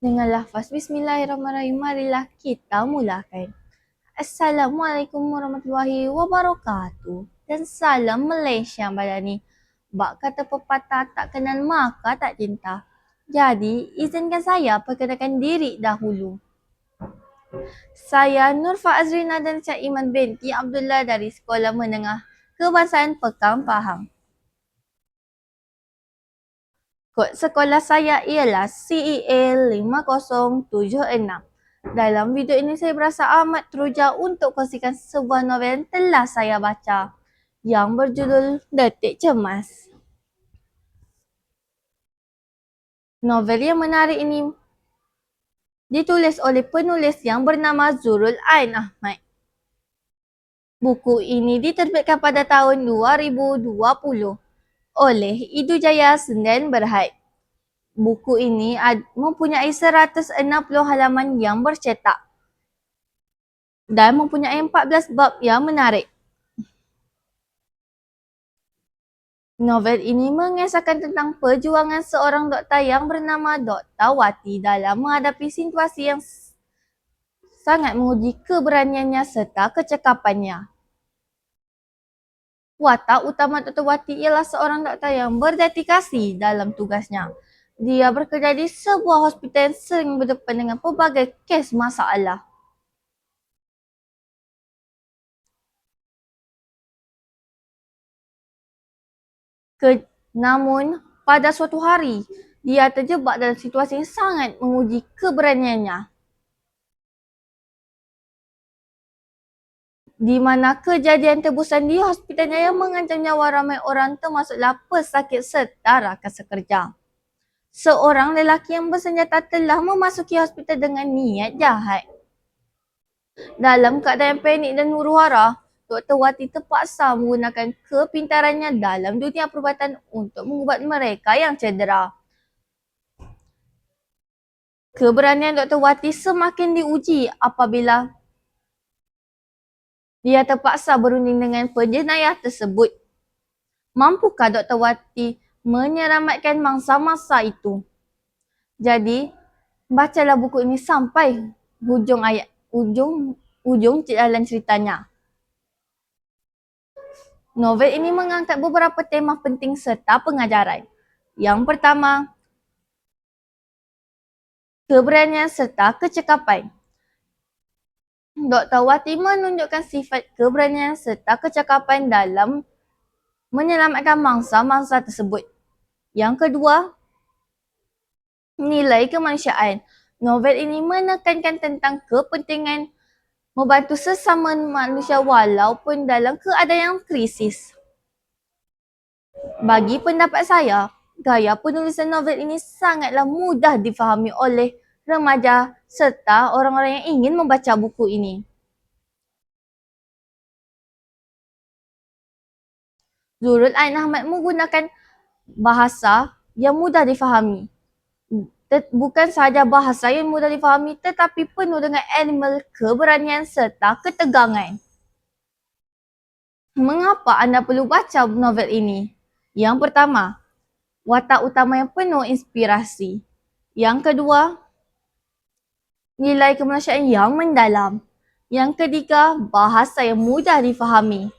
Dengan lafaz Bismillahirrahmanirrahim, marilah kita mulakan. Assalamualaikum warahmatullahi wabarakatuh. Dan salam Malaysia Badani. Bak kata pepatah tak kenal maka tak cinta. Jadi, izinkan saya perkenalkan diri dahulu. Saya Nurfa Azrina dan Cik Iman binti Abdullah dari Sekolah Menengah Kebangsaan Pekang Pahang. Kod sekolah saya ialah CEA 5076. Dalam video ini saya berasa amat teruja untuk kongsikan sebuah novel yang telah saya baca yang berjudul Detik Cemas. Novel yang menarik ini ditulis oleh penulis yang bernama Zurul Ain Ahmad. Buku ini diterbitkan pada tahun 2020 oleh Idu Jaya Senden Berhad. Buku ini mempunyai 160 halaman yang bercetak dan mempunyai 14 bab yang menarik. Novel ini mengisahkan tentang perjuangan seorang doktor yang bernama Dr. Wati dalam menghadapi situasi yang sangat menguji keberaniannya serta kecekapannya. Watak utama Dr. Wati ialah seorang doktor yang berdedikasi dalam tugasnya. Dia bekerja di sebuah hospital yang sering berdepan dengan pelbagai kes masalah. Namun, pada suatu hari, dia terjebak dalam situasi yang sangat menguji keberaniannya. Di mana kejadian tebusan di hospitalnya yang mengancam nyawa ramai orang termasuklah pesakit serta rakan sekerja. Seorang lelaki yang bersenjata telah memasuki hospital dengan niat jahat. Dalam keadaan panik dan huru-hara, Dr. Wati terpaksa menggunakan kepintarannya dalam dunia perubatan untuk mengubat mereka yang cedera. Keberanian Dr. Wati semakin diuji apabila dia terpaksa berunding dengan penjenayah tersebut. Mampukah Dr. Wati menyelamatkan mangsa-mangsa itu? Jadi, bacalah buku ini sampai ujung jalan ceritanya. Novel ini mengangkat beberapa tema penting serta pengajaran. Yang pertama, keberanian serta kecekapan. Dr. Wati menunjukkan sifat keberanian serta kecekapan dalam menyelamatkan mangsa-mangsa tersebut. Yang kedua, nilai kemanusiaan. Novel ini menekankan tentang kepentingan membantu sesama manusia walaupun dalam keadaan yang krisis. Bagi pendapat saya, gaya penulisan novel ini sangatlah mudah difahami oleh remaja serta orang-orang yang ingin membaca buku ini. Zurul Ain Ahmad menggunakan bahasa yang mudah difahami. Bukan sahaja bahasa yang mudah difahami tetapi penuh dengan elemen keberanian serta ketegangan. Mengapa anda perlu baca novel ini? Yang pertama, watak utama yang penuh inspirasi. Yang kedua, nilai kemanusiaan yang mendalam. Yang ketiga, bahasa yang mudah difahami.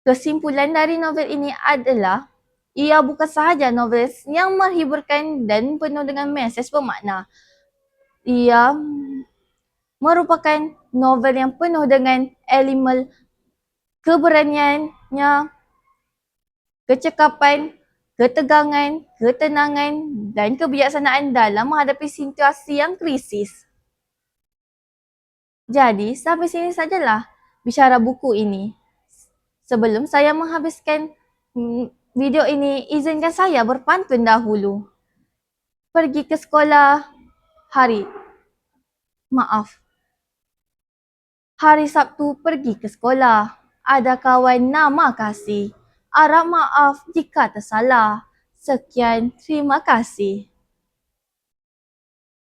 Kesimpulan dari novel ini adalah ia bukan sahaja novel yang menghiburkan dan penuh dengan mesej bermakna. Ia merupakan novel yang penuh dengan elemen keberaniannya, kecekapan, ketegangan, ketenangan dan kebijaksanaan dalam menghadapi situasi yang krisis. Jadi, sampai sini sajalah bicara buku ini. Sebelum saya menghabiskan video ini, izinkan saya berpantun dahulu. Pergi ke sekolah hari Sabtu pergi ke sekolah. Ada kawan nama kasih. Harap maaf jika tersalah. Sekian, terima kasih.